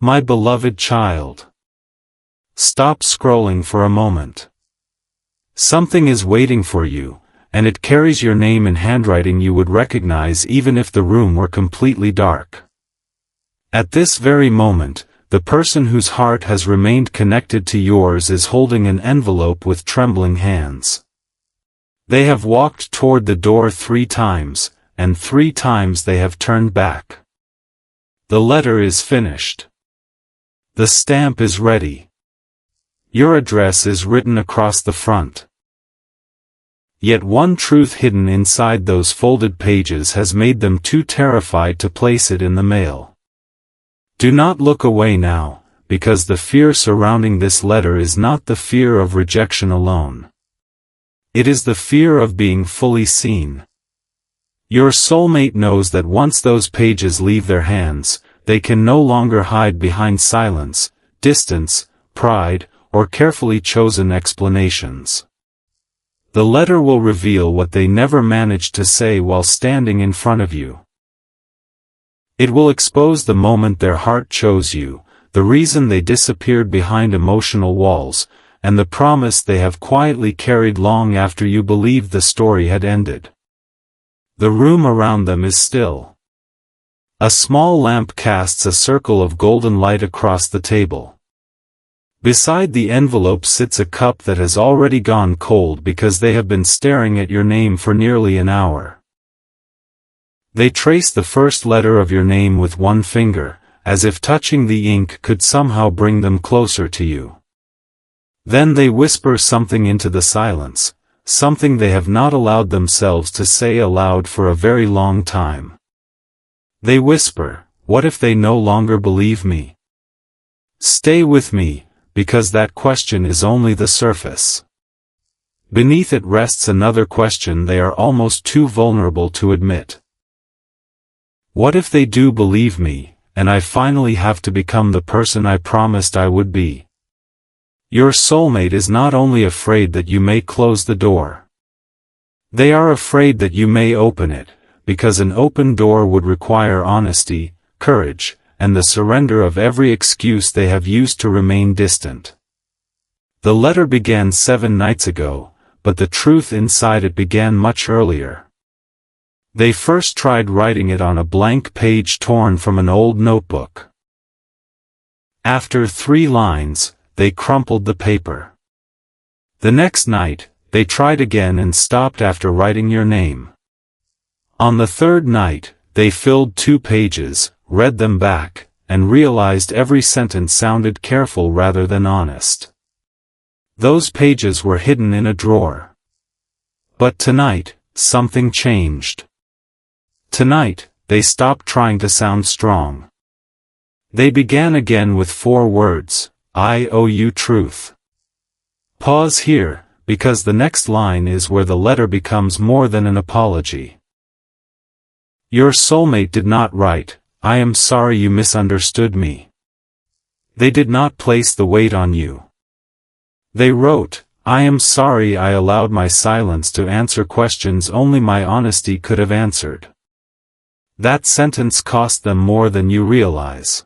My beloved child. Stop scrolling for a moment. Something is waiting for you, and it carries your name in handwriting you would recognize even if the room were completely dark. At this very moment, the person whose heart has remained connected to yours is holding an envelope with trembling hands. They have walked toward the door 3 times, and 3 times they have turned back. The letter is finished. The stamp is ready. Your address is written across the front. Yet one truth hidden inside those folded pages has made them too terrified to place it in the mail. Do not look away now, because the fear surrounding this letter is not the fear of rejection alone. It is the fear of being fully seen. Your soulmate knows that once those pages leave their hands, they can no longer hide behind silence, distance, pride, or carefully chosen explanations. The letter will reveal what they never managed to say while standing in front of you. It will expose the moment their heart chose you, the reason they disappeared behind emotional walls, and the promise they have quietly carried long after you believed the story had ended. The room around them is still. A small lamp casts a circle of golden light across the table. Beside the envelope sits a cup that has already gone cold because they have been staring at your name for nearly an hour. They trace the first letter of your name with one finger, as if touching the ink could somehow bring them closer to you. Then they whisper something into the silence, something they have not allowed themselves to say aloud for a very long time. They whisper, "What if they no longer believe me?" Stay with me, because that question is only the surface. Beneath it rests another question they are almost too vulnerable to admit. What if they do believe me, and I finally have to become the person I promised I would be? Your soulmate is not only afraid that you may close the door. They are afraid that you may open it, because an open door would require honesty, courage, and the surrender of every excuse they have used to remain distant. The letter began 7 nights ago, but the truth inside it began much earlier. They first tried writing it on a blank page torn from an old notebook. After 3 lines, they crumpled the paper. The next night, they tried again and stopped after writing your name. On the 3rd night, they filled 2 pages, read them back, and realized every sentence sounded careful rather than honest. Those pages were hidden in a drawer. But tonight, something changed. Tonight, they stopped trying to sound strong. They began again with 4 words, "I owe you truth." Pause here, because the next line is where the letter becomes more than an apology. Your soulmate did not write, "I am sorry you misunderstood me." They did not place the weight on you. They wrote, "I am sorry I allowed my silence to answer questions only my honesty could have answered." That sentence cost them more than you realize.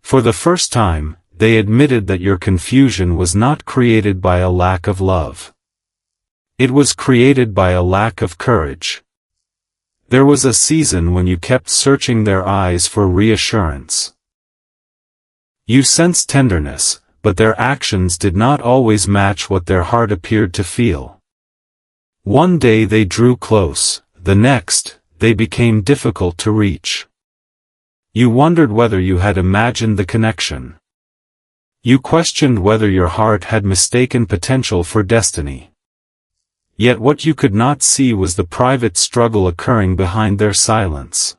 For the first time, they admitted that your confusion was not created by a lack of love. It was created by a lack of courage. There was a season when you kept searching their eyes for reassurance. You sensed tenderness, but their actions did not always match what their heart appeared to feel. One day they drew close, the next, they became difficult to reach. You wondered whether you had imagined the connection. You questioned whether your heart had mistaken potential for destiny. Yet what you could not see was the private struggle occurring behind their silence.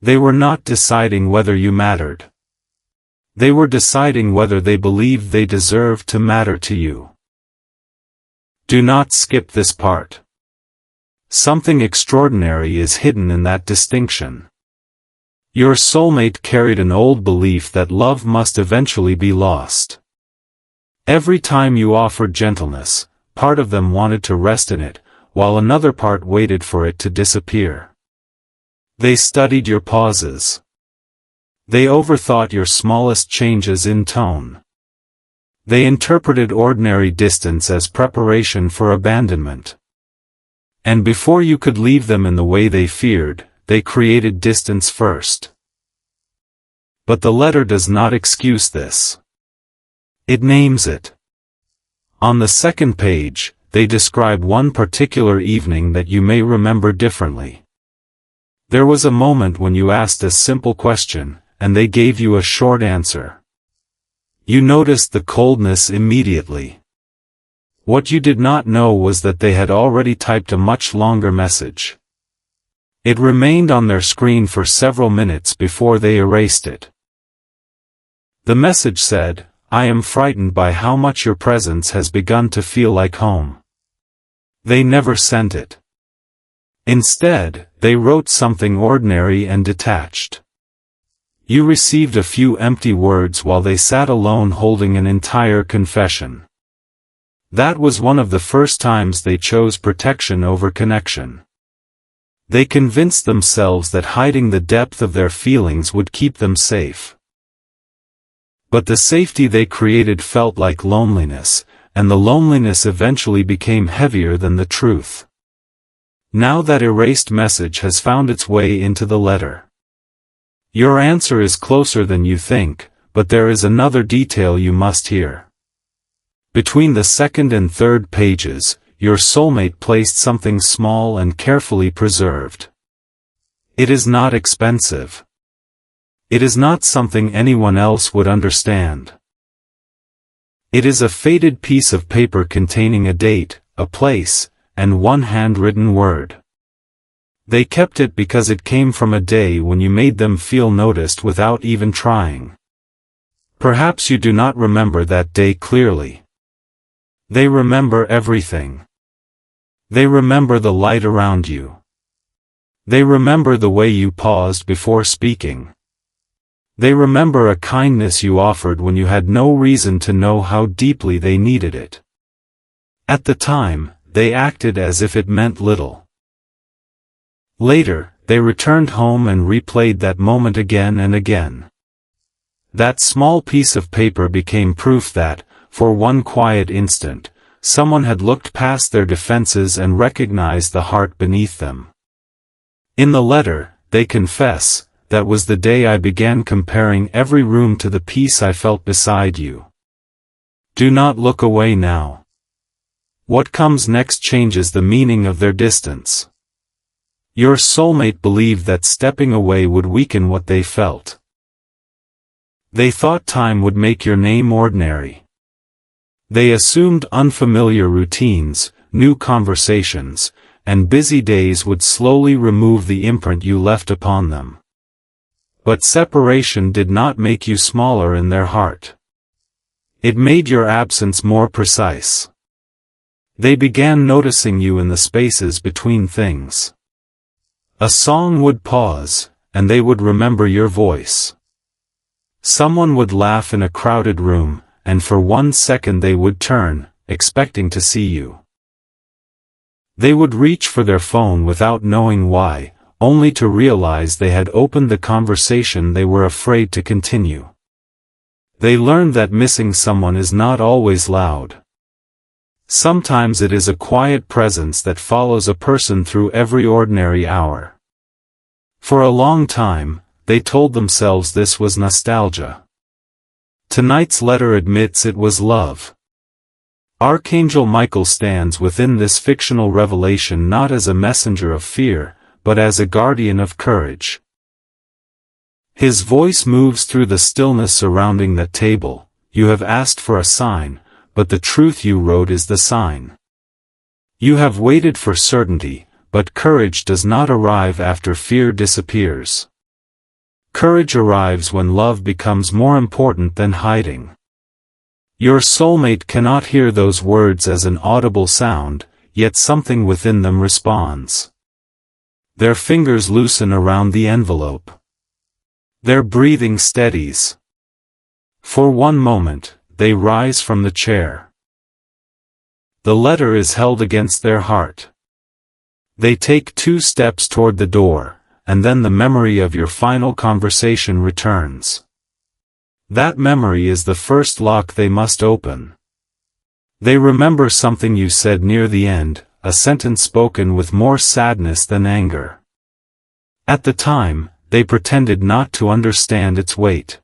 They were not deciding whether you mattered. They were deciding whether they believed they deserved to matter to you. Do not skip this part. Something extraordinary is hidden in that distinction. Your soulmate carried an old belief that love must eventually be lost. Every time you offered gentleness, part of them wanted to rest in it, while another part waited for it to disappear. They studied your pauses. They overthought your smallest changes in tone. They interpreted ordinary distance as preparation for abandonment. And before you could leave them in the way they feared, they created distance first. But the letter does not excuse this. It names it. On the second page, they describe one particular evening that you may remember differently. There was a moment when you asked a simple question, and they gave you a short answer. You noticed the coldness immediately. What you did not know was that they had already typed a much longer message. It remained on their screen for several minutes before they erased it. The message said, "I am frightened by how much your presence has begun to feel like home." They never sent it. Instead, they wrote something ordinary and detached. You received a few empty words while they sat alone holding an entire confession. That was one of the first times they chose protection over connection. They convinced themselves that hiding the depth of their feelings would keep them safe. But the safety they created felt like loneliness, and the loneliness eventually became heavier than the truth. Now that erased message has found its way into the letter. Your answer is closer than you think, but there is another detail you must hear. Between the second and third pages, your soulmate placed something small and carefully preserved. It is not expensive. It is not something anyone else would understand. It is a faded piece of paper containing a date, a place, and one handwritten word. They kept it because it came from a day when you made them feel noticed without even trying. Perhaps you do not remember that day clearly. They remember everything. They remember the light around you. They remember the way you paused before speaking. They remember a kindness you offered when you had no reason to know how deeply they needed it. At the time, they acted as if it meant little. Later, they returned home and replayed that moment again and again. That small piece of paper became proof that, for one quiet instant, someone had looked past their defenses and recognized the heart beneath them. In the letter, they confess, "That was the day I began comparing every room to the peace I felt beside you." Do not look away now. What comes next changes the meaning of their distance. Your soulmate believed that stepping away would weaken what they felt. They thought time would make your name ordinary. They assumed unfamiliar routines, new conversations, and busy days would slowly remove the imprint you left upon them. But separation did not make you smaller in their heart. It made your absence more precise. They began noticing you in the spaces between things. A song would pause, and they would remember your voice. Someone would laugh in a crowded room, and for 1 second they would turn, expecting to see you. They would reach for their phone without knowing why, only to realize they had opened the conversation they were afraid to continue. They learned that missing someone is not always loud. Sometimes it is a quiet presence that follows a person through every ordinary hour. For a long time, they told themselves this was nostalgia. Tonight's letter admits it was love. Archangel Michael stands within this fictional revelation not as a messenger of fear, but as a guardian of courage. His voice moves through the stillness surrounding that table. You have asked for a sign, but the truth you wrote is the sign. You have waited for certainty, but courage does not arrive after fear disappears. Courage arrives when love becomes more important than hiding. Your soulmate cannot hear those words as an audible sound, yet something within them responds. Their fingers loosen around the envelope. Their breathing steadies. For one moment, they rise from the chair. The letter is held against their heart. They take 2 steps toward the door, and then the memory of your final conversation returns. That memory is the first lock they must open. They remember something you said near the end, a sentence spoken with more sadness than anger. At the time, they pretended not to understand its weight.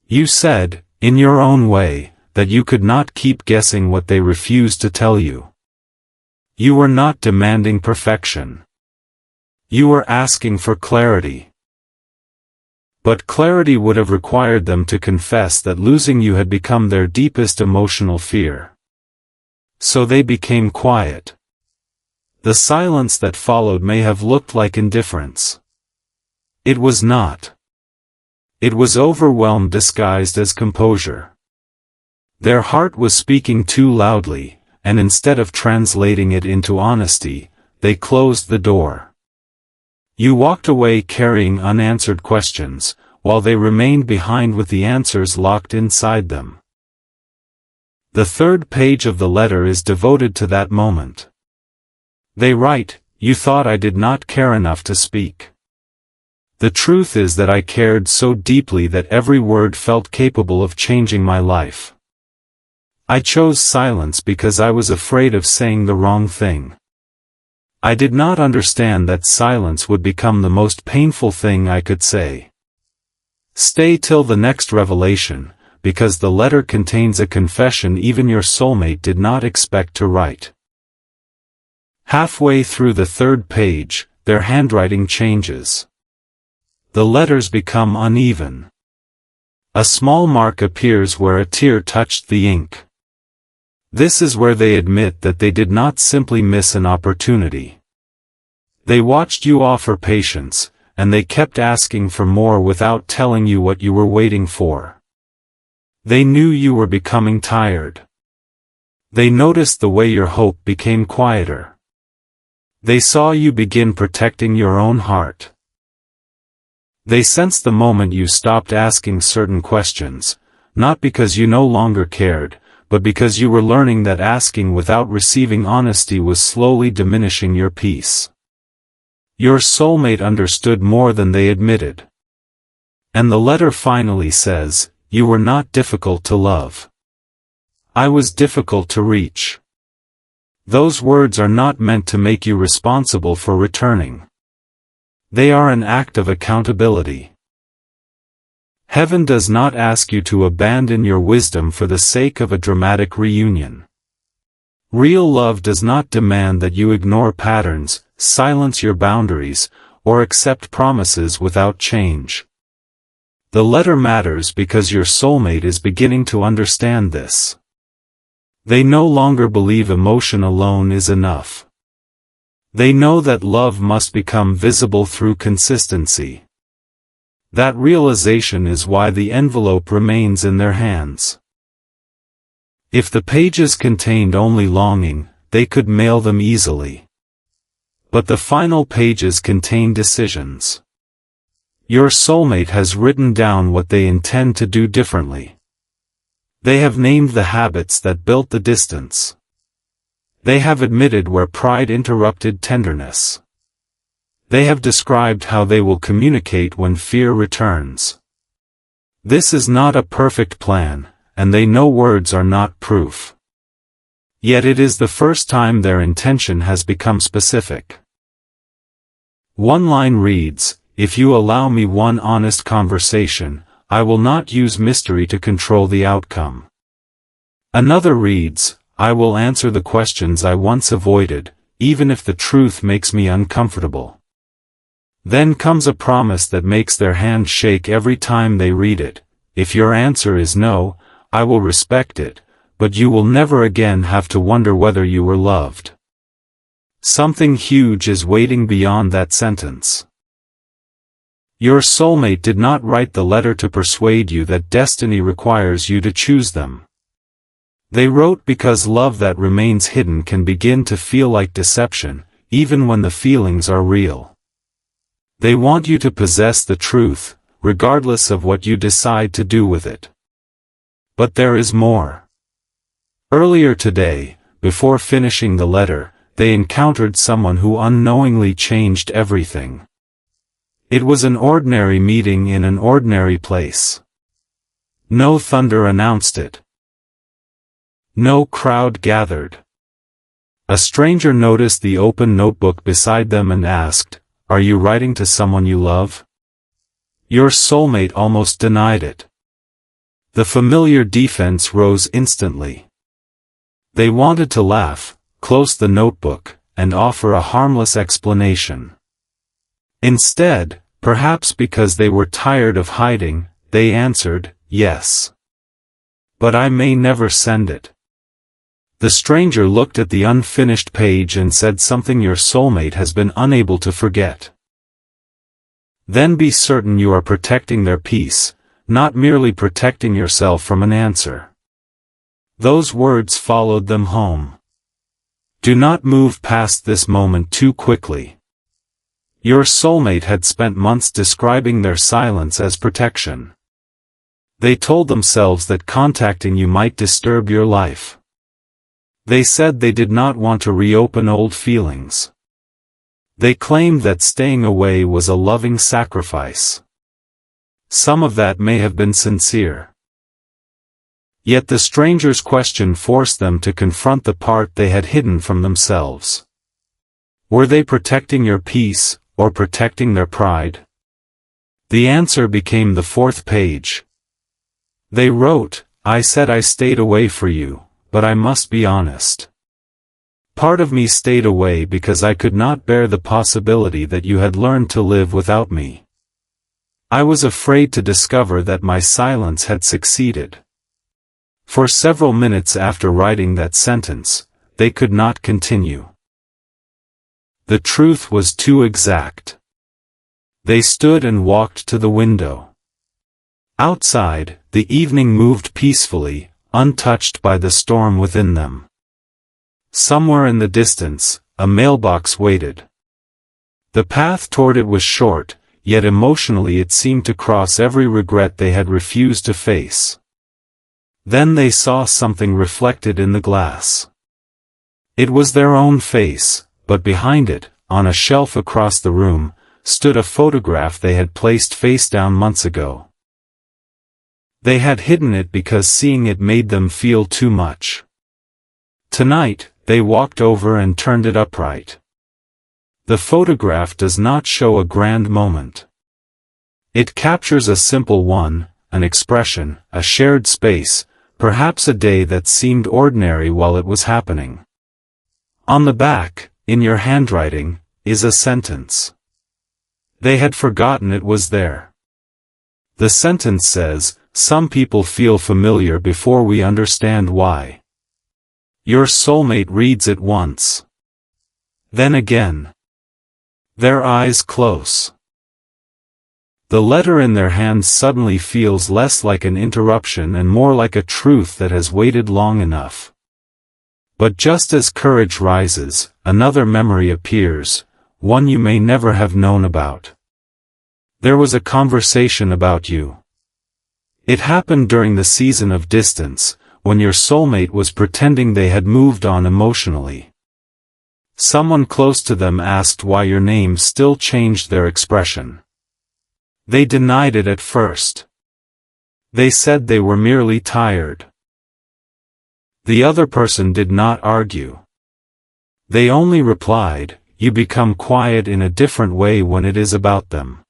You said, in your own way, that you could not keep guessing what they refused to tell you. You were not demanding perfection. You were asking for clarity. But clarity would have required them to confess that losing you had become their deepest emotional fear. So they became quiet. The silence that followed may have looked like indifference. It was not. It was overwhelmed disguised as composure. Their heart was speaking too loudly, and instead of translating it into honesty, they closed the door. You walked away carrying unanswered questions, while they remained behind with the answers locked inside them. The third page of the letter is devoted to that moment. They write, "You thought I did not care enough to speak. The truth is that I cared so deeply that every word felt capable of changing my life. I chose silence because I was afraid of saying the wrong thing. I did not understand that silence would become the most painful thing I could say. Stay till the next revelation, because the letter contains a confession even your soulmate did not expect to write." Halfway through the third page, their handwriting changes. The letters become uneven. A small mark appears where a tear touched the ink. This is where they admit that they did not simply miss an opportunity. They watched you offer patience, and they kept asking for more without telling you what you were waiting for. They knew you were becoming tired. They noticed the way your hope became quieter. They saw you begin protecting your own heart. They sensed the moment you stopped asking certain questions, not because you no longer cared, but because you were learning that asking without receiving honesty was slowly diminishing your peace. Your soulmate understood more than they admitted. And the letter finally says, "You were not difficult to love. I was difficult to reach." Those words are not meant to make you responsible for returning. They are an act of accountability. Heaven does not ask you to abandon your wisdom for the sake of a dramatic reunion. Real love does not demand that you ignore patterns, silence your boundaries, or accept promises without change. The letter matters because your soulmate is beginning to understand this. They no longer believe emotion alone is enough. They know that love must become visible through consistency. That realization is why the envelope remains in their hands. If the pages contained only longing, they could mail them easily. But the final pages contain decisions. Your soulmate has written down what they intend to do differently. They have named the habits that built the distance. They have admitted where pride interrupted tenderness. They have described how they will communicate when fear returns. This is not a perfect plan, and they know words are not proof. Yet it is the first time their intention has become specific. One line reads, "If you allow me one honest conversation, I will not use mystery to control the outcome." Another reads, "I will answer the questions I once avoided, even if the truth makes me uncomfortable." Then comes a promise that makes their hand shake every time they read it. "If your answer is no, I will respect it, but you will never again have to wonder whether you were loved." Something huge is waiting beyond that sentence. Your soulmate did not write the letter to persuade you that destiny requires you to choose them. They wrote because love that remains hidden can begin to feel like deception, even when the feelings are real. They want you to possess the truth, regardless of what you decide to do with it. But there is more. Earlier today, before finishing the letter, they encountered someone who unknowingly changed everything. It was an ordinary meeting in an ordinary place. No thunder announced it. No crowd gathered. A stranger noticed the open notebook beside them and asked, "Are you writing to someone you love?" Your soulmate almost denied it. The familiar defense rose instantly. They wanted to laugh, close the notebook, and offer a harmless explanation. Instead, perhaps because they were tired of hiding, they answered, "Yes. But I may never send it." The stranger looked at the unfinished page and said something your soulmate has been unable to forget. Then be certain you are protecting their peace, not merely protecting yourself from an answer. Those words followed them home. Do not move past this moment too quickly. Your soulmate had spent months describing their silence as protection. They told themselves that contacting you might disturb your life. They said they did not want to reopen old feelings. They claimed that staying away was a loving sacrifice. Some of that may have been sincere. Yet the stranger's question forced them to confront the part they had hidden from themselves. Were they protecting your peace, or protecting their pride? The answer became the fourth page. They wrote, "I said I stayed away for you, but I must be honest. Part of me stayed away because I could not bear the possibility that you had learned to live without me. I was afraid to discover that my silence had succeeded." For several minutes after writing that sentence, they could not continue. The truth was too exact. They stood and walked to the window. Outside, the evening moved peacefully, untouched by the storm within them. Somewhere in the distance, a mailbox waited. The path toward it was short, yet emotionally it seemed to cross every regret they had refused to face. Then they saw something reflected in the glass. It was their own face, but behind it, on a shelf across the room, stood a photograph they had placed face down months ago. They had hidden it because seeing it made them feel too much. Tonight, they walked over and turned it upright. The photograph does not show a grand moment. It captures a simple one, an expression, a shared space, perhaps a day that seemed ordinary while it was happening. On the back, in your handwriting, is a sentence. They had forgotten it was there. The sentence says, "Some people feel familiar before we understand why." Your soulmate reads it once. Then again. Their eyes close. The letter in their hands suddenly feels less like an interruption and more like a truth that has waited long enough. But just as courage rises, another memory appears, one you may never have known about. There was a conversation about you. It happened during the season of distance, when your soulmate was pretending they had moved on emotionally. Someone close to them asked why your name still changed their expression. They denied it at first. They said they were merely tired. The other person did not argue. They only replied, "You become quiet in a different way when it is about them."